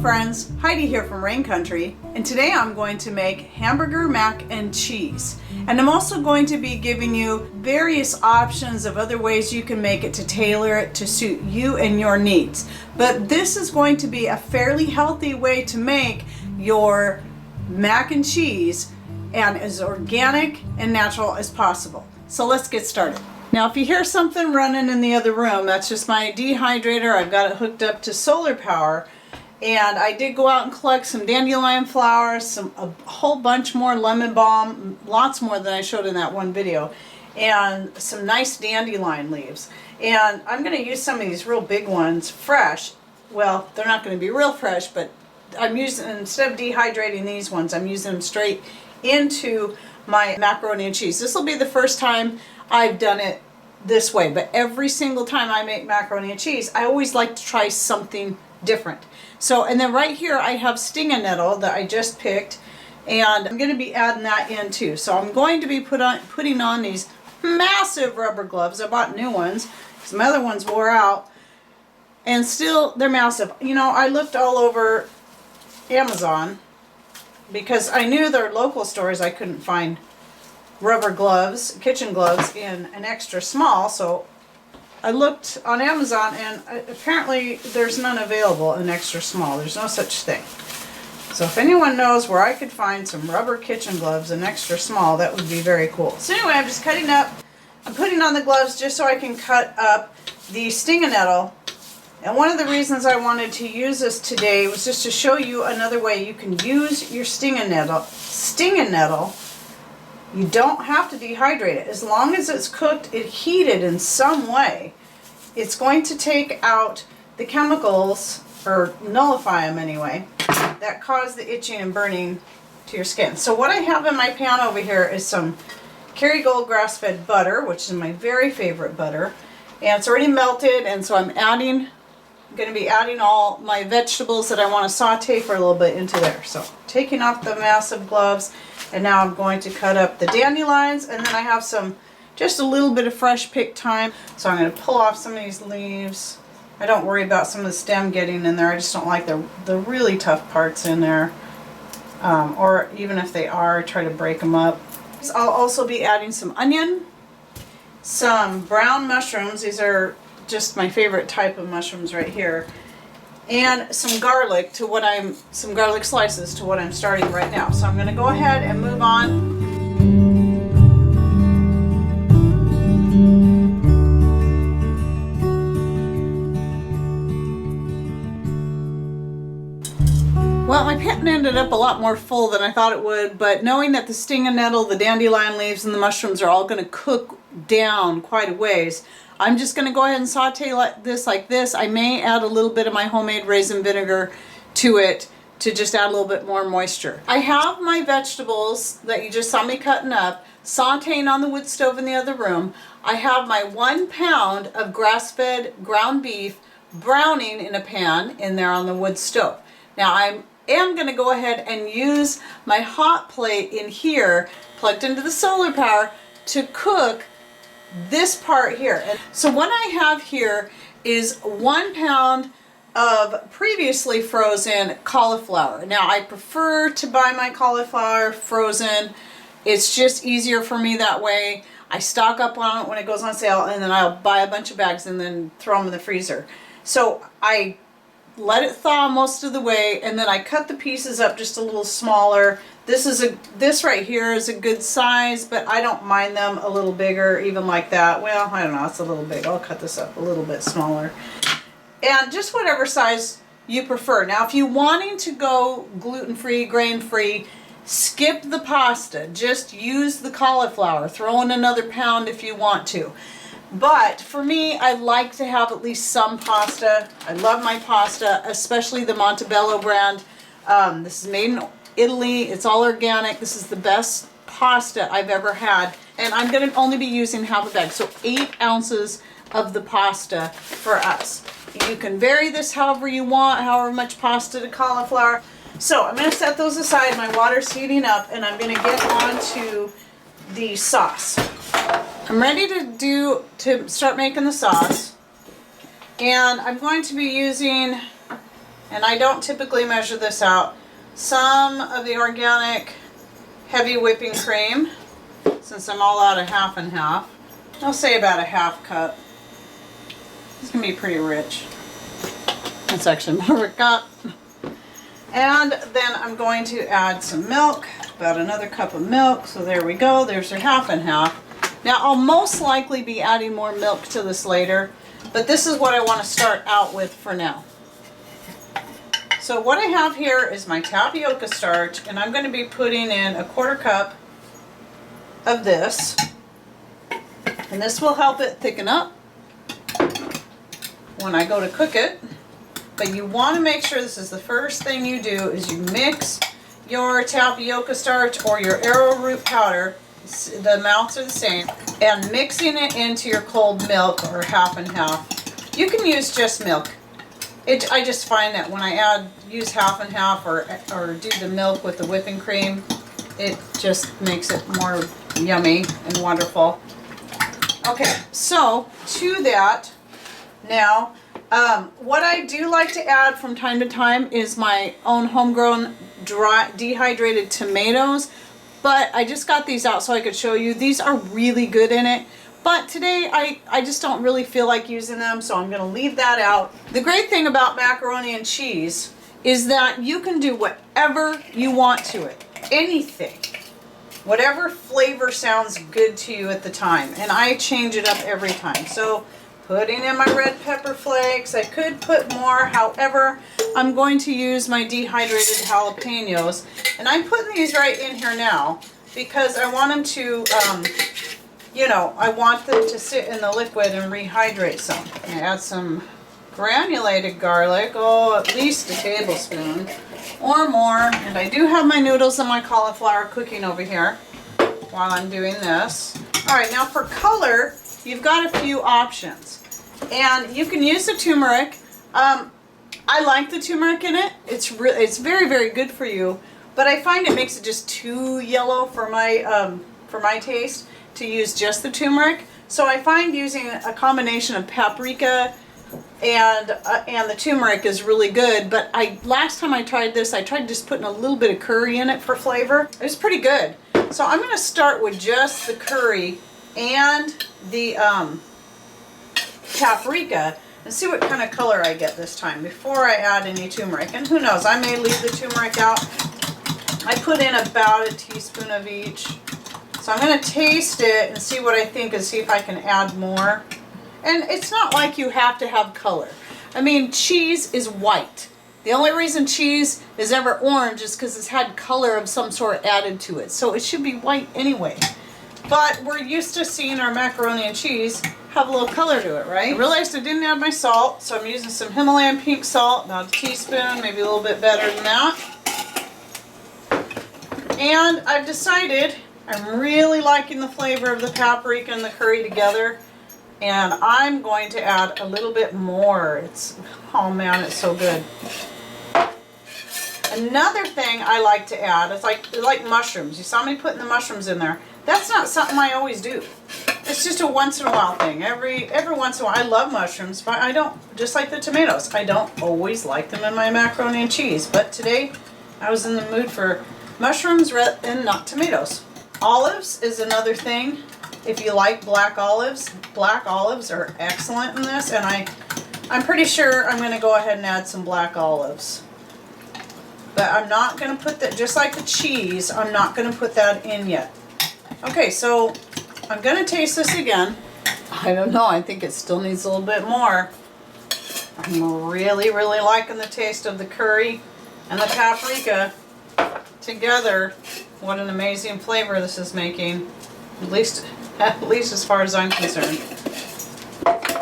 friends, Heidi here from Rain Country, and today I'm going to make hamburger mac and cheese. And I'm also going to be giving you various options of other ways you can make it to tailor it to suit you and your needs. But this is going to be a fairly healthy way to make your mac and cheese and as organic and natural as possible. So let's get started. Now if you hear something running in the other room, that's just my dehydrator. I've got it hooked up to solar power, and I did go out and collect some dandelion flowers, a whole bunch more lemon balm, lots more than I showed in that one video, and some nice dandelion leaves. And I'm going to use some of these real big ones fresh. Well, they're not going to be real fresh, but I'm using, instead of dehydrating these ones, I'm using them straight into my macaroni and cheese. This will be the first time I've done it this way, but every single time I make macaroni and cheese, I always like to try something different. So, and then right here I have stinging nettle that I just picked, and I'm going to be adding that in too. So I'm going to be putting on these massive rubber gloves. I bought new ones because my other ones wore out, and still they're massive. You know, I looked all over Amazon because I knew their local stores I couldn't find rubber gloves, kitchen gloves in an extra small, so I looked on Amazon and apparently there's none available in extra small. There's no such thing. So if anyone knows where I could find some rubber kitchen gloves in extra small, that would be very cool. So anyway, I'm just cutting up, I'm putting on the gloves just so I can cut up the stinging nettle. And one of the reasons I wanted to use this today was just to show you another way you can use your stinging nettle. You don't have to dehydrate it. As long as it's cooked, heated in some way, it's going to take out the chemicals, or nullify them anyway, that cause the itching and burning to your skin. So what I have in my pan over here is some Kerrygold grass-fed butter, which is my very favorite butter. And it's already melted, and so I'm going to be adding all my vegetables that I want to saute for a little bit into there. So taking off the massive gloves, and now I'm going to cut up the dandelions, and then I have just a little bit of fresh picked thyme. So I'm going to pull off some of these leaves. I don't worry about some of the stem getting in there. I just don't like the really tough parts in there. Or even if they are, try to break them up. I'll also be adding some onion, some brown mushrooms. These are just my favorite type of mushrooms right here. And some garlic some garlic slices to what I'm starting right now. So I'm going to go ahead and move on. Well, my pan ended up a lot more full than I thought it would, but knowing that the stinging nettle, the dandelion leaves, and the mushrooms are all going to cook down quite a ways, I'm just going to go ahead and saute like this. I may add a little bit of my homemade raisin vinegar to it to just add a little bit more moisture. I have my vegetables that you just saw me cutting up, sauteing on the wood stove in the other room. I have my 1 pound of grass-fed ground beef browning in a pan in there on the wood stove. Now I am going to go ahead and use my hot plate in here, plugged into the solar power, to cook this part here. And so what I have here is 1 pound of previously frozen cauliflower. Now I prefer to buy my cauliflower frozen. It's just easier for me that way. I stock up on it when it goes on sale, and then I'll buy a bunch of bags and then throw them in the freezer. So I let it thaw most of the way, and then I cut the pieces up just a little smaller. This right here is a good size, but I don't mind them a little bigger, even like that. Well, I don't know, it's a little big. I'll cut this up a little bit smaller. And just whatever size you prefer. Now, if you're wanting to go gluten-free, grain-free, skip the pasta. Just use the cauliflower. Throw in another pound if you want to. But for me, I like to have at least some pasta. I love my pasta, especially the Montebello brand. This is made in Italy. It's all organic. This is the best pasta I've ever had. And I'm going to only be using half a bag. So 8 ounces of the pasta for us. You can vary this however you want, however much pasta to cauliflower. So I'm going to set those aside. My water's heating up, and I'm going to get on to the sauce. I'm ready to start making the sauce, and I'm going to be using And I don't typically measure this out. Some of the organic heavy whipping cream, since I'm all out of half and half. I'll say about a half cup. It's gonna be pretty rich. That's actually more of a cup. And then I'm going to add some milk, about another cup of milk. So there we go, there's our half and half. Now I'll most likely be adding more milk to this later, but this is what I want to start out with for now. So what I have here is my tapioca starch, and I'm going to be putting in a 1/4 cup of this. And this will help it thicken up when I go to cook it. But you want to make sure, this is the first thing you do, is you mix your tapioca starch or your arrowroot powder, the amounts are the same, and mixing it into your cold milk, or half and half. You can use just milk. I just find that when I use half and half, or do the milk with the whipping cream, it just makes it more yummy and wonderful. Okay, so to that, now, what I do like to add from time to time is my own homegrown dry dehydrated tomatoes, but I just got these out so I could show you. These are really good in it, but today I just don't really feel like using them, so I'm going to leave that out. The great thing about macaroni and cheese is that you can do whatever you want to it, anything. Whatever flavor sounds good to you at the time, and I change it up every time. So putting in my red pepper flakes, I could put more, however, I'm going to use my dehydrated jalapenos, and I'm putting these right in here now because I want them to, I want them to sit in the liquid and rehydrate some. I add some granulated garlic, at least a tablespoon or more, and I do have my noodles and my cauliflower cooking over here while I'm doing this. Alright, now for color, you've got a few options, and you can use the turmeric. I like the turmeric in it. It's very, very good for you, but I find it makes it just too yellow for my taste to use just the turmeric. So I find using a combination of paprika and the turmeric is really good. But last time I tried this, I tried just putting a little bit of curry in it for flavor. It was pretty good. So I'm going to start with just the curry and the paprika and see what kind of color I get this time before I add any turmeric. And who knows, I may leave the turmeric out. I put in about a teaspoon of each. So I'm going to taste it and see what I think and see if I can add more. And it's not like you have to have color. I mean, cheese is white. The only reason cheese is ever orange is because it's had color of some sort added to it. So it should be white anyway. But we're used to seeing our macaroni and cheese have a little color to it, right? I realized I didn't add my salt, so I'm using some Himalayan pink salt, about a teaspoon, maybe a little bit better than that. And I've decided I'm really liking the flavor of the paprika and the curry together, and I'm going to add a little bit more. Oh man, it's so good. Another thing I like to add is like mushrooms. You saw me putting the mushrooms in there. That's not something I always do. It's just a once in a while thing. Every once in a while. I love mushrooms, but I don't, just like the tomatoes, I don't always like them in my macaroni and cheese. But today I was in the mood for mushrooms and not tomatoes. Olives is another thing. If you like black olives are excellent in this, and I'm pretty sure I'm going to go ahead and add some black olives. But I'm not going to put that, just like the cheese, I'm not going to put that in yet. Okay, so I'm going to taste this again. I don't know, I think it still needs a little bit more. I'm really, really liking the taste of the curry and the paprika together. What an amazing flavor this is making, at least as far as I'm concerned.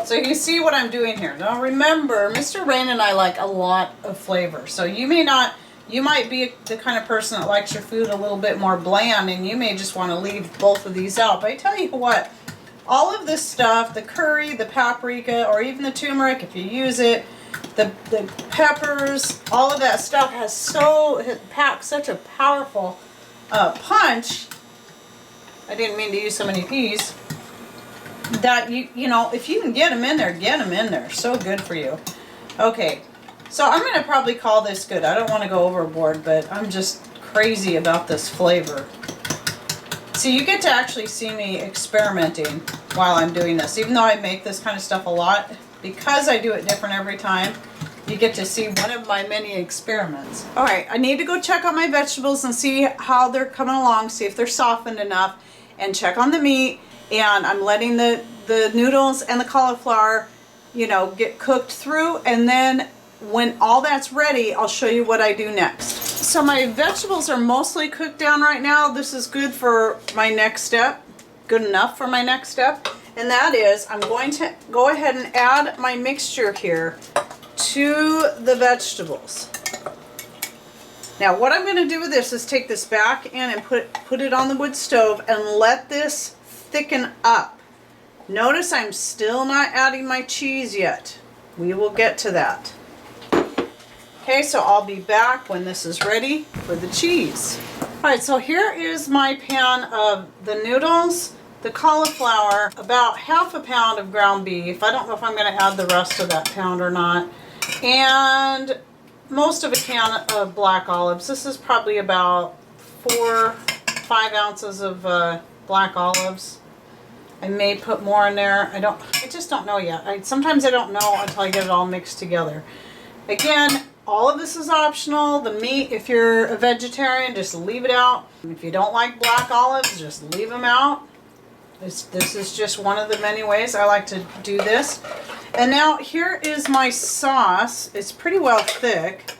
So you see what I'm doing here. Now remember, Mr. Rain and I like a lot of flavor. So you might be the kind of person that likes your food a little bit more bland, and you may just want to leave both of these out. But I tell you what, all of this stuff, the curry, the paprika, or even the turmeric if you use it, the peppers, all of that stuff it packs such a powerful punch. I didn't mean to use so many peas. That you know, if you can get them in there, get them in there. So good for you. Okay, So I'm going to probably call this good. I don't want to go overboard, but I'm just crazy about this flavor. So you get to actually see me experimenting while I'm doing this. Even though I make this kind of stuff a lot, because I do it different every time, you get to see one of my many experiments. All right, I need to go check on my vegetables and see how they're coming along, see if they're softened enough, and check on the meat. And I'm letting the noodles and the cauliflower, you know, get cooked through. And then when all that's ready, I'll show you what I do next. So my vegetables are mostly cooked down right now. This is good for my next step, good enough for my next step. And that is, I'm going to go ahead and add my mixture here to the vegetables. Now what I'm going to do with this is take this back in and put it on the wood stove and let this thicken up. Notice I'm still not adding my cheese yet. We will get to that. Okay, so I'll be back when this is ready for the cheese. Alright, so here is my pan of the noodles, the cauliflower, about half a pound of ground beef. I don't know if I'm going to add the rest of that pound or not. And most of a can of black olives. This is probably about 4-5 ounces of black olives. I may put more in there. I just don't know yet. Sometimes I don't know until I get it all mixed together. Again, all of this is optional. The meat, if you're a vegetarian, just leave it out. If you don't like black olives, just leave them out. This is just one of the many ways I like to do this. And now here is my sauce. It's pretty well thick.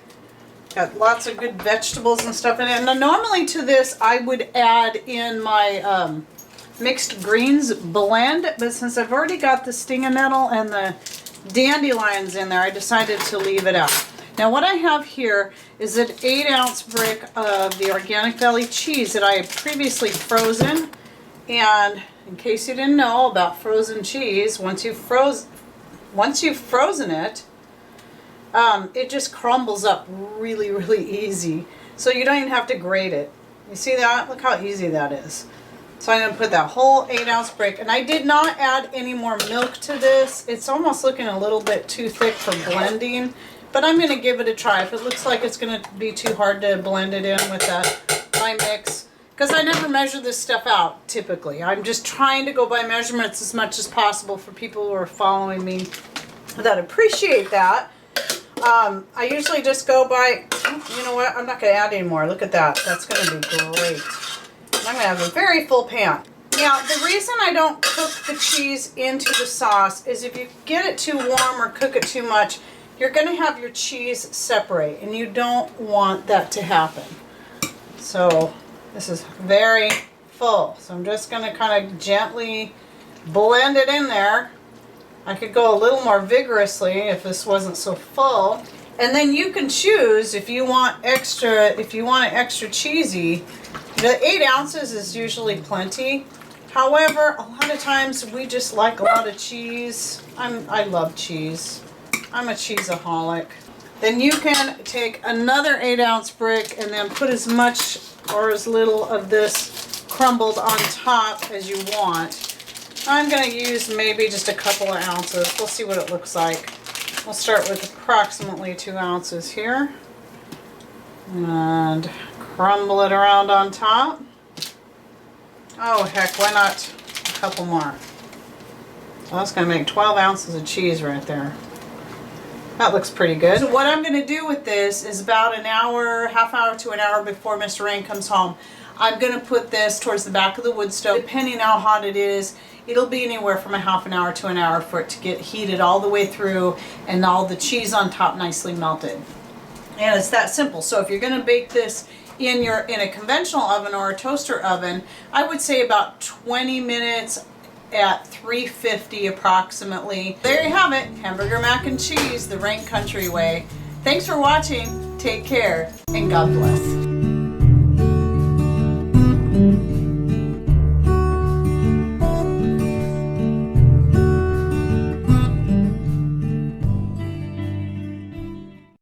Got lots of good vegetables and stuff in it. Now normally to this I would add in my mixed greens blend, but since I've already got the stinging nettle and the dandelions in there, I decided to leave it out. Now what I have here is an 8-ounce brick of the Organic Valley cheese that I had previously frozen. And in case you didn't know about frozen cheese, once you've frozen it, it just crumbles up really, really easy. So you don't even have to grate it. You see that? Look how easy that is. So I'm going to put that whole 8-ounce brick. And I did not add any more milk to this. It's almost looking a little bit too thick for blending. But I'm going to give it a try. If it looks like it's going to be too hard to blend it in with my mix. Because I never measure this stuff out, typically. I'm just trying to go by measurements as much as possible for people who are following me that appreciate that. I usually just go by, you know what, I'm not going to add any more. Look at that. That's going to be great. I'm going to have a very full pan. Now, the reason I don't cook the cheese into the sauce is if you get it too warm or cook it too much, you're going to have your cheese separate, and you don't want that to happen. So this is very full. So I'm just going to kind of gently blend it in there. I could go a little more vigorously if this wasn't so full. And then you can choose if you want it extra cheesy. The 8 ounces is usually plenty. However, a lot of times we just like a lot of cheese. I love cheese. I'm a cheeseaholic. Then you can take another 8-ounce brick and then put as much or as little of this crumbled on top as you want. I'm going to use maybe just a couple of ounces. We'll see what it looks like. We'll start with approximately 2 ounces here. And crumble it around on top. Oh heck, why not a couple more? So that's going to make 12 ounces of cheese right there. That looks pretty good. So what I'm going to do with this is about an hour, half hour to an hour before Mr. Rain comes home, I'm going to put this towards the back of the wood stove. Depending on how hot it is, it'll be anywhere from a half an hour to an hour for it to get heated all the way through and all the cheese on top nicely melted. And it's that simple. So if you're going to bake this in a conventional oven or a toaster oven, I would say about 20 minutes at 350 approximately. There you have it, hamburger mac and cheese, the Rain Country way. Thanks for watching, take care, and God bless.